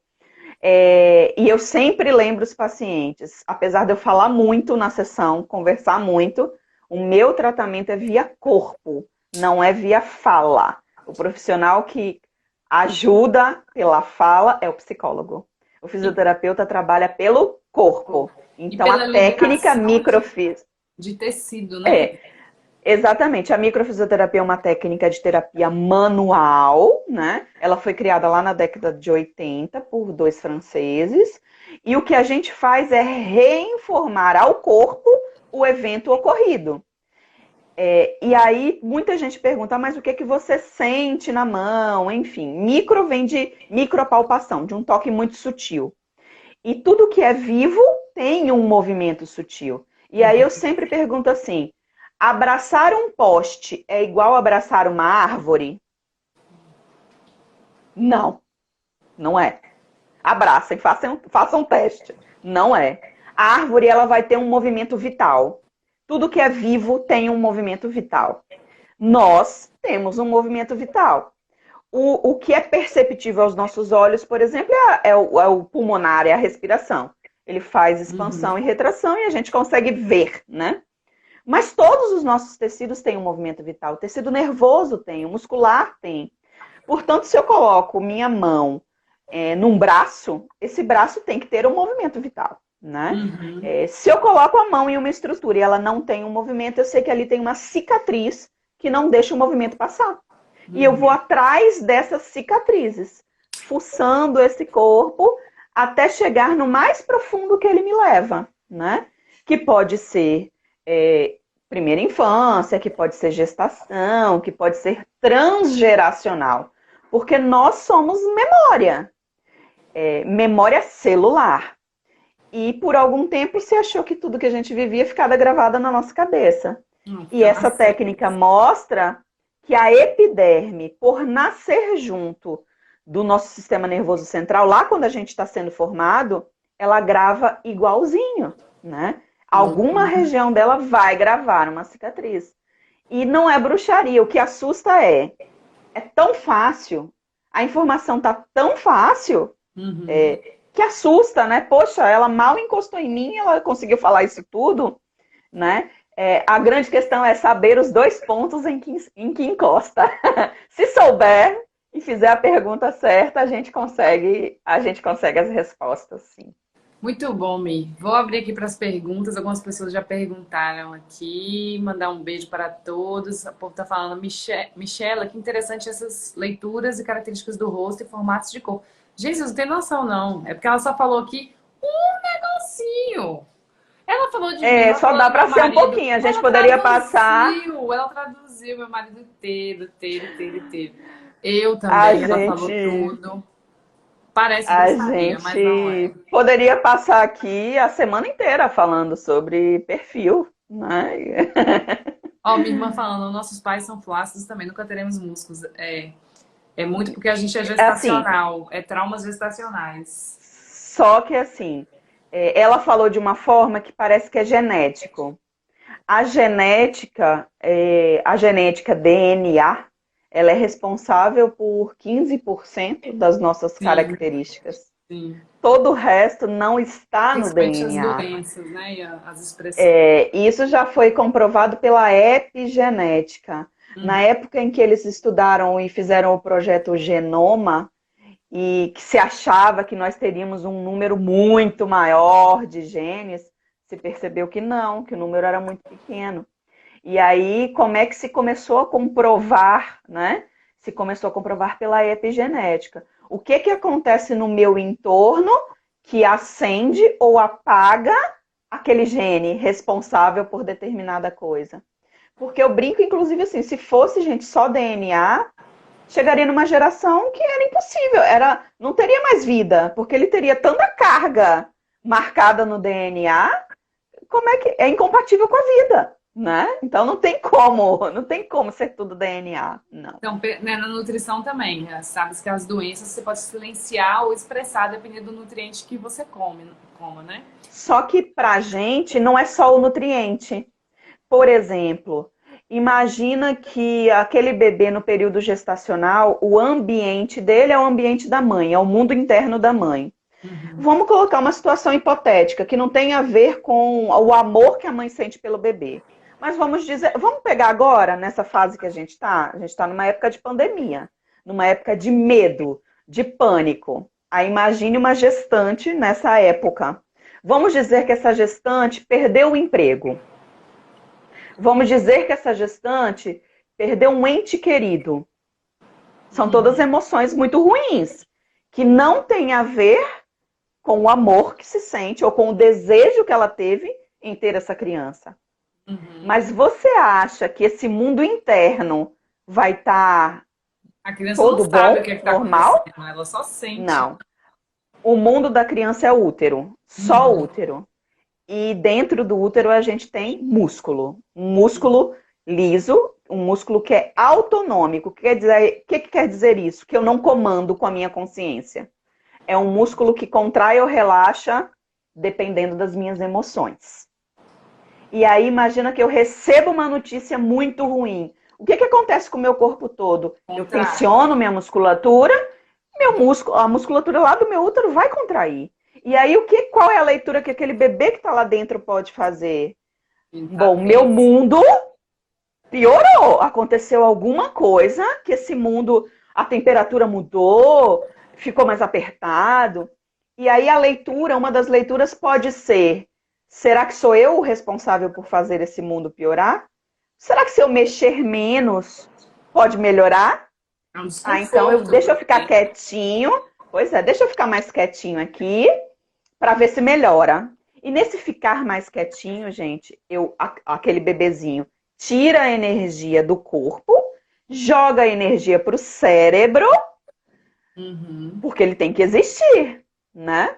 S2: E eu sempre lembro os pacientes, apesar de eu falar muito na sessão, conversar muito, o meu tratamento é via corpo, não é via fala. O profissional que ajuda pela fala é o psicólogo. O fisioterapeuta trabalha pelo corpo.
S1: E
S2: Então, a
S1: pela
S2: técnica
S1: liberação
S2: microfis...
S1: de tecido, né?
S2: É, exatamente. A microfisioterapia é uma técnica de terapia manual, né? Ela foi criada lá na década de 80 por dois franceses. E o que a gente faz é reinformar ao corpo o evento ocorrido. E aí, muita gente pergunta, mas o que você sente na mão? Enfim, micro vem de micropalpação, de um toque muito sutil. E tudo que é vivo tem um movimento sutil. E aí eu sempre pergunto assim: abraçar um poste é igual abraçar uma árvore? Não, não é. Abracem, façam um teste. Não é. A árvore ela vai ter um movimento vital. Tudo que é vivo tem um movimento vital. Nós temos um movimento vital. O que é perceptível aos nossos olhos, por exemplo, é o pulmonar, é a respiração. Ele faz expansão e retração e a gente consegue ver, né? Mas todos os nossos tecidos têm um movimento vital. O tecido nervoso tem, o muscular tem. Portanto, se eu coloco minha mão num braço, esse braço tem que ter um movimento vital, né? Se eu coloco a mão em uma estrutura e ela não tem um movimento, eu sei que ali tem uma cicatriz que não deixa o movimento passar. E eu vou atrás dessas cicatrizes, fuçando esse corpo até chegar no mais profundo que ele me leva, né? Que pode ser primeira infância, que pode ser gestação, que pode ser transgeracional. Porque nós somos memória, memória celular. E por algum tempo se achou que tudo que a gente vivia ficava gravado na nossa cabeça. E essa técnica mostra que a epiderme, por nascer junto do nosso sistema nervoso central, lá quando a gente está sendo formado, ela grava igualzinho, né? Alguma região dela vai gravar uma cicatriz. E não é bruxaria, o que assusta é tão fácil, a informação tá tão fácil, que assusta, né? Poxa, ela mal encostou em mim, ela conseguiu falar isso tudo, né? A grande questão é saber os 2 pontos em que encosta. Se souber e fizer a pergunta certa, a gente consegue as respostas, sim.
S1: Muito bom, Mi. Vou abrir aqui para as perguntas. Algumas pessoas já perguntaram aqui. Mandar um beijo para todos. O povo está falando, Michela, que interessante essas leituras e características do rosto e formatos de cor. Gente, vocês não tem noção, não. É porque ela só falou aqui um negocinho. Ela falou de mim, ela
S2: Só
S1: falou
S2: dá
S1: do meu
S2: para ser um
S1: marido.
S2: pouquinho. A gente poderia passar.
S1: Ela traduziu meu marido teve. Eu
S2: A
S1: também, ela falou
S2: gente,
S1: tudo. Parece
S2: a
S1: bruxaria, mas não é.
S2: gente poderia passar aqui a semana inteira falando sobre perfil, né?
S1: Ó, minha irmã falando, nossos pais são flácidos também, nunca teremos músculos. É muito porque a gente é
S2: Assim,
S1: gestacional, é traumas gestacionais.
S2: só que assim, ela falou de uma forma que parece que é genético. A genética DNA, ela é responsável por 15% das nossas
S1: Sim,
S2: características.
S1: sim.
S2: Todo o resto não está no
S1: Principalmente as
S2: DNA.
S1: doenças, né? E as expressões.
S2: Isso já foi comprovado pela epigenética. Na época em que eles estudaram e fizeram o projeto Genoma, e que se achava que nós teríamos um número muito maior de genes, se percebeu que não, que o número era muito pequeno. E aí, como é que se começou a comprovar, né? Se começou a comprovar pela epigenética. O que que acontece no meu entorno que acende ou apaga aquele gene responsável por determinada coisa? Porque eu brinco, inclusive, assim, se fosse, gente, só DNA, chegaria numa geração que era impossível, não teria mais vida, porque ele teria tanta carga marcada no DNA, como é que é incompatível com a vida, né? Então não tem como ser tudo DNA, não.
S1: Então, né, na nutrição também, né? Sabe que as doenças você pode silenciar ou expressar dependendo do nutriente que você coma, né?
S2: Só que pra gente não é só o nutriente. Por exemplo, imagina que aquele bebê no período gestacional, o ambiente dele é o ambiente da mãe, é o mundo interno da mãe. Vamos colocar uma situação hipotética que não tem a ver com o amor que a mãe sente pelo bebê. Mas vamos pegar agora, nessa fase que a gente está numa época de pandemia, numa época de medo, de pânico. Aí imagine uma gestante nessa época. Vamos dizer que essa gestante perdeu o emprego. Vamos dizer que essa gestante perdeu um ente querido. São todas emoções muito ruins, que não tem a ver com o amor que se sente ou com o desejo que ela teve em ter essa criança. Mas você acha que esse mundo interno vai estar
S1: A criança
S2: todo
S1: não sabe
S2: bom,
S1: o que está
S2: normal?
S1: acontecendo, ela só sente.
S2: Não. O mundo da criança é útero, só útero. E dentro do útero a gente tem músculo. Um músculo liso, um músculo que é autonômico. O que quer dizer isso? Que eu não comando com a minha consciência. É um músculo que contrai ou relaxa dependendo das minhas emoções. E aí imagina que eu recebo uma notícia muito ruim. O que acontece com o meu corpo todo? Eu tensiono minha musculatura, a musculatura lá do meu útero vai contrair. E aí qual é a leitura que aquele bebê que está lá dentro pode fazer? Bom, meu mundo piorou. Aconteceu alguma coisa que esse mundo, a temperatura mudou, ficou mais apertado. E aí uma das leituras pode ser: será que sou eu o responsável por fazer esse mundo piorar? Será que se eu mexer menos pode melhorar? Então deixa eu ficar quietinho. Pois é, deixa eu ficar mais quietinho aqui para ver se melhora. E nesse ficar mais quietinho, gente, aquele bebezinho tira a energia do corpo, joga a energia para o cérebro, porque ele tem que existir, né?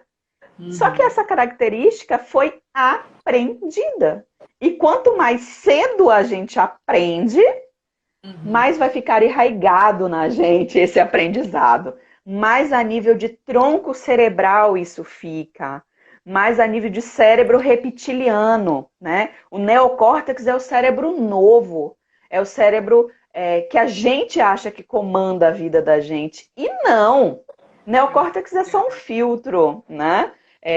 S2: Só que essa característica foi aprendida. E quanto mais cedo a gente aprende, mais vai ficar enraizado na gente esse aprendizado. Mais a nível de tronco cerebral isso fica. Mais a nível de cérebro reptiliano, né? O neocórtex é o cérebro novo. É o cérebro que a gente acha que comanda a vida da gente. E não! Neocórtex é só um filtro, né?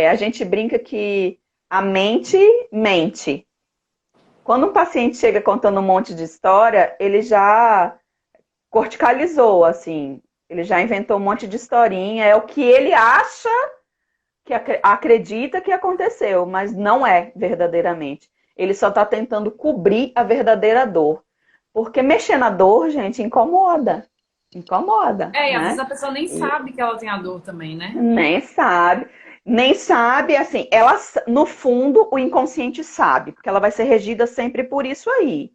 S2: A gente brinca que a mente mente. Quando um paciente chega contando um monte de história, ele já corticalizou, assim. Ele já inventou um monte de historinha. É o que ele acha, que acredita que aconteceu, mas não é verdadeiramente. Ele só está tentando cobrir a verdadeira dor. Porque mexer na dor, gente, incomoda. Incomoda.
S1: E às
S2: né?
S1: vezes a pessoa nem sabe que ela tem a dor também, né?
S2: Nem sabe. Nem sabe, assim, ela, no fundo, o inconsciente sabe, porque ela vai ser regida sempre por isso aí.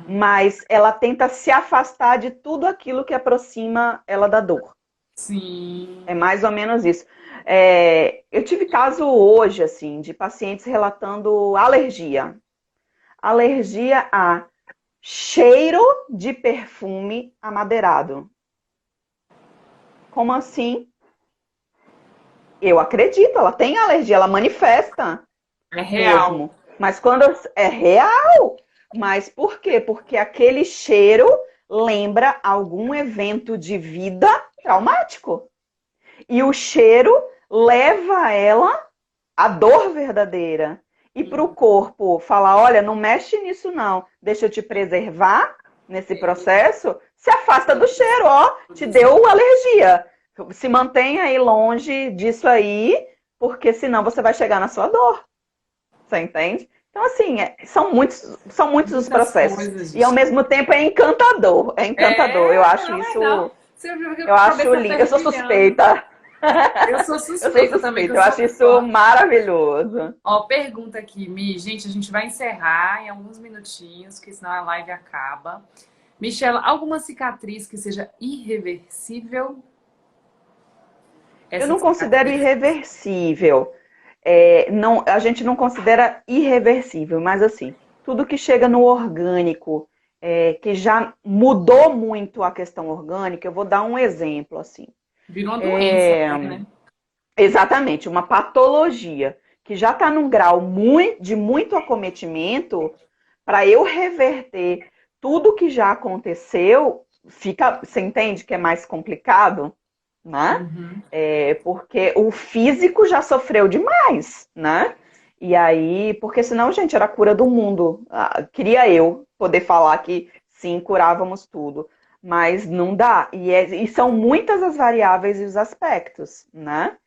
S2: Mas ela tenta se afastar de tudo aquilo que aproxima ela da dor.
S1: Sim.
S2: É mais ou menos isso. Eu tive caso hoje, assim, de pacientes relatando alergia. Alergia a cheiro de perfume amadeirado. Como assim? Eu acredito, ela tem alergia, ela manifesta.
S1: É real.
S2: Mesmo. Mas quando é real. Mas por quê? Porque aquele cheiro lembra algum evento de vida traumático. E o cheiro leva ela à dor verdadeira. E para o corpo falar, olha, não mexe nisso não, deixa eu te preservar nesse processo, se afasta do cheiro, ó, te deu alergia. Se mantenha aí longe disso aí, porque senão você vai chegar na sua dor. Você entende? Então, assim, são muitos os processos.
S1: Coisas,
S2: e ao mesmo tempo é encantador. É encantador. Eu acho
S1: não,
S2: isso.
S1: não. Você viu que
S2: Eu
S1: a
S2: acho
S1: cabeça
S2: lindo. Eu sou
S1: fervilhando.
S2: suspeita.
S1: Eu sou
S2: Eu sou
S1: suspeita também, que
S2: suspeita.
S1: eu
S2: Eu
S1: sou
S2: acho isso
S1: fã.
S2: maravilhoso.
S1: Ó, pergunta aqui, Mi. Gente, a gente vai encerrar em alguns minutinhos, porque senão a live acaba. Michela, alguma cicatriz que seja irreversível?
S2: Eu
S1: Essa
S2: não considero
S1: cicatriz.
S2: irreversível. Não, a gente não considera irreversível, mas assim, tudo que chega no orgânico, que já mudou muito a questão orgânica, eu vou dar um exemplo, assim.
S1: Virou uma doença, né?
S2: Exatamente, uma patologia que já está num grau de muito acometimento, para eu reverter tudo que já aconteceu, você entende que é mais complicado, né? Porque o físico já sofreu demais, né? E aí, porque senão, gente, era a cura do mundo. Queria eu poder falar que sim, curávamos tudo. Mas não dá. E são muitas as variáveis e os aspectos, né?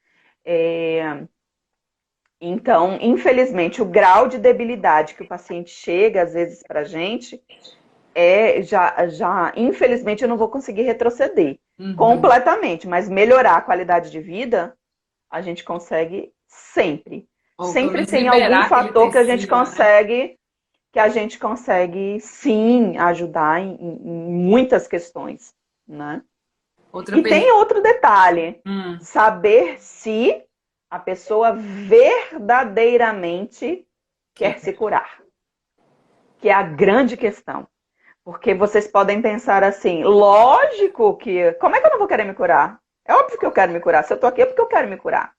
S2: Então, infelizmente, o grau de debilidade que o paciente chega, às vezes, pra gente, infelizmente, eu não vou conseguir retroceder completamente, mas melhorar a qualidade de vida, a gente consegue sempre.
S1: Ou pelo
S2: Sempre
S1: menos
S2: tem algum
S1: liberar aquele
S2: fator
S1: tecido,
S2: que a gente consegue, sim, ajudar em muitas questões, né?
S1: Outra
S2: E tem
S1: pergunta.
S2: outro detalhe, saber se a pessoa verdadeiramente quer se curar, que é a grande questão. Porque vocês podem pensar assim, lógico que... Como é que eu não vou querer me curar? É óbvio que eu quero me curar. Se eu tô aqui é porque eu quero me curar.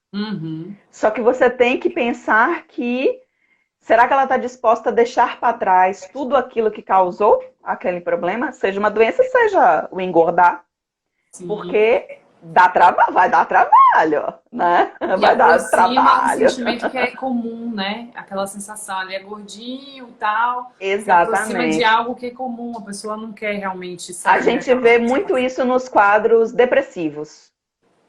S2: Só que você tem que pensar que... Será que ela está disposta a deixar para trás tudo aquilo que causou aquele problema? Seja uma doença, seja o engordar.
S1: Sim.
S2: Porque vai dar trabalho, né? Vai dar trabalho.
S1: Um sentimento que é comum, né? Aquela sensação ali, é gordinho e tal.
S2: Exatamente.
S1: Se aproxima de algo que é comum, a pessoa não quer realmente sair.
S2: A gente vê muito isso nos quadros depressivos.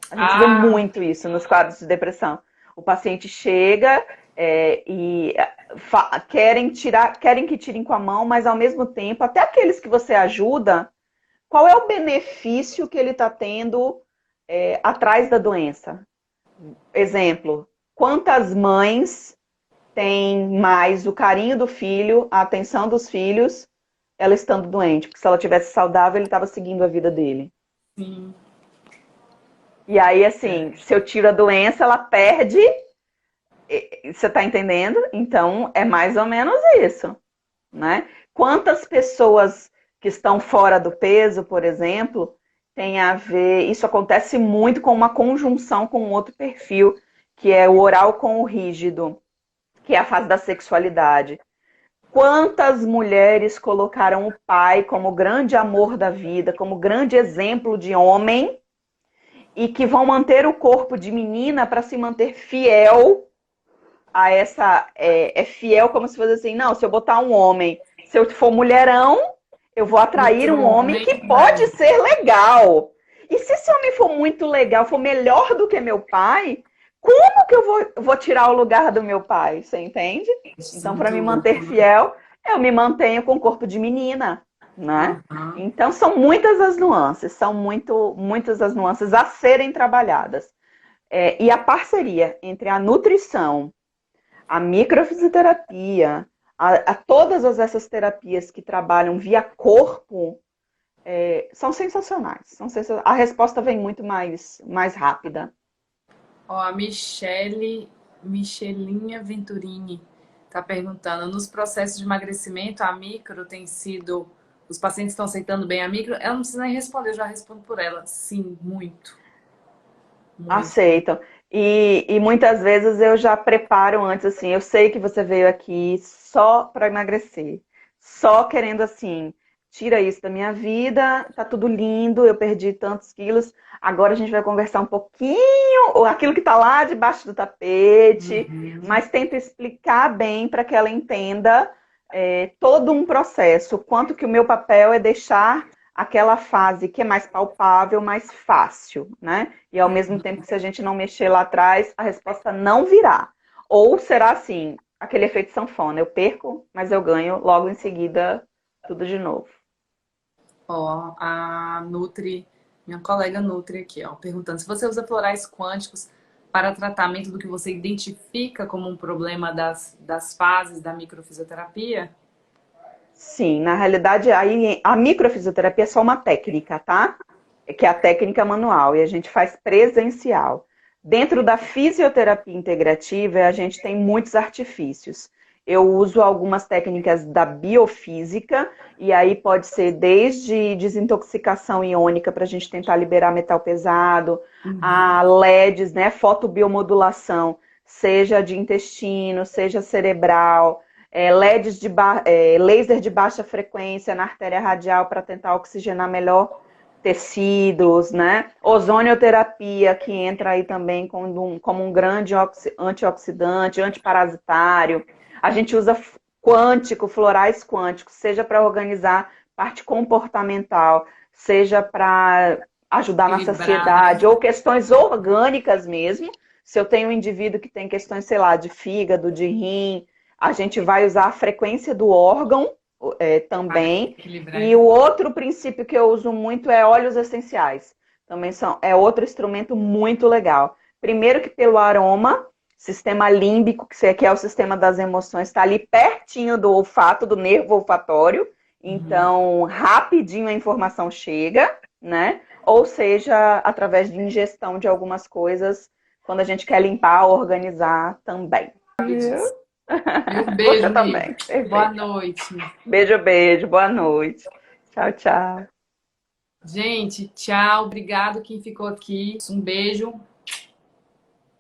S2: A gente vê muito isso nos quadros de depressão. O paciente chega e querem que tirem com a mão, mas ao mesmo tempo, até aqueles que você ajuda, qual é o benefício que ele está tendo atrás da doença? Exemplo, quantas mães tem mais o carinho do filho, a atenção dos filhos, ela estando doente. Porque se ela tivesse saudável, ele estava seguindo a vida dele.
S1: Sim.
S2: E aí, assim, se eu tiro a doença, ela perde. Você está entendendo? Então, é mais ou menos isso, né? Quantas pessoas que estão fora do peso, por exemplo, tem a ver... Isso acontece muito com uma conjunção com outro perfil, que é o oral com o rígido, que é a fase da sexualidade. Quantas mulheres colocaram o pai como grande amor da vida, como grande exemplo de homem, e que vão manter o corpo de menina para se manter fiel a essa... É fiel como se fosse assim, não, se eu botar um homem, se eu for mulherão, eu vou atrair
S1: Outro
S2: um homem que
S1: homem,
S2: pode ser legal. E se esse homem for muito legal, for melhor do que meu pai, como que eu vou tirar o lugar do meu pai? Você entende?
S1: isso é
S2: Então, para
S1: muito
S2: me
S1: louco,
S2: manter
S1: né?
S2: fiel, eu me mantenho com o corpo de menina, né?
S1: Aham.
S2: Então, são muitas as nuances, são muitas as nuances a serem trabalhadas. E a parceria entre a nutrição, a microfisioterapia, a todas essas terapias que trabalham via corpo, são sensacionais. A resposta vem muito mais rápida.
S1: Ó, a Michelinha Venturini está perguntando, nos processos de emagrecimento, a micro tem sido... Os pacientes estão aceitando bem a micro? Ela não precisa nem responder, eu já respondo por ela. Sim, muito, muito.
S2: Aceitam. E muitas vezes eu já preparo antes, assim, eu sei que você veio aqui só para emagrecer, só querendo assim, tira isso da minha vida, tá tudo lindo, eu perdi tantos quilos, agora a gente vai conversar um pouquinho, ou aquilo que tá lá debaixo do tapete,
S1: Uhum.
S2: mas tento explicar bem para que ela entenda todo um processo, quanto que o meu papel é deixar aquela fase que é mais palpável, mais fácil, né? E ao mesmo tempo que se a gente não mexer lá atrás, a resposta não virá. Ou será assim, aquele efeito sanfona, eu perco, mas eu ganho logo em seguida tudo de novo.
S1: Ó, a Nutri, minha colega Nutri aqui, ó, perguntando se você usa florais quânticos para tratamento do que você identifica como um problema das fases da microfisioterapia?
S2: Sim, na realidade, aí a microfisioterapia é só uma técnica, tá? Que é a técnica manual, e a gente faz presencial. Dentro da fisioterapia integrativa, a gente tem muitos artifícios. Eu uso algumas técnicas da biofísica, e aí pode ser desde desintoxicação iônica para a gente tentar liberar metal pesado, a LEDs, né, fotobiomodulação, seja de intestino, seja cerebral, LEDs laser de baixa frequência na artéria radial para tentar oxigenar melhor tecidos, né? Ozonioterapia, que entra aí também como um grande antioxidante, antiparasitário. A gente usa florais quânticos, seja para organizar parte comportamental, seja para ajudar na
S1: Equilibrar, né?
S2: saciedade, ou questões orgânicas mesmo. Se eu tenho um indivíduo que tem questões, sei lá, de fígado, de rim, a gente vai usar a frequência do órgão
S1: Para
S2: também.
S1: equilibrar.
S2: E o outro princípio que eu uso muito é óleos essenciais. Também é outro instrumento muito legal. Primeiro que pelo aroma, sistema límbico, que é o sistema das emoções, está ali pertinho do olfato, do nervo olfatório. Então, rapidinho a informação chega, né? Ou seja, através de ingestão de algumas coisas, quando a gente quer limpar, organizar também.
S1: Sabe disso. E um
S2: Você
S1: beijo, Mi.
S2: também.
S1: Boa
S2: Perfeito.
S1: noite.
S2: Beijo, beijo. Boa noite. Tchau, tchau.
S1: Gente, tchau. Obrigado quem ficou aqui. Um beijo.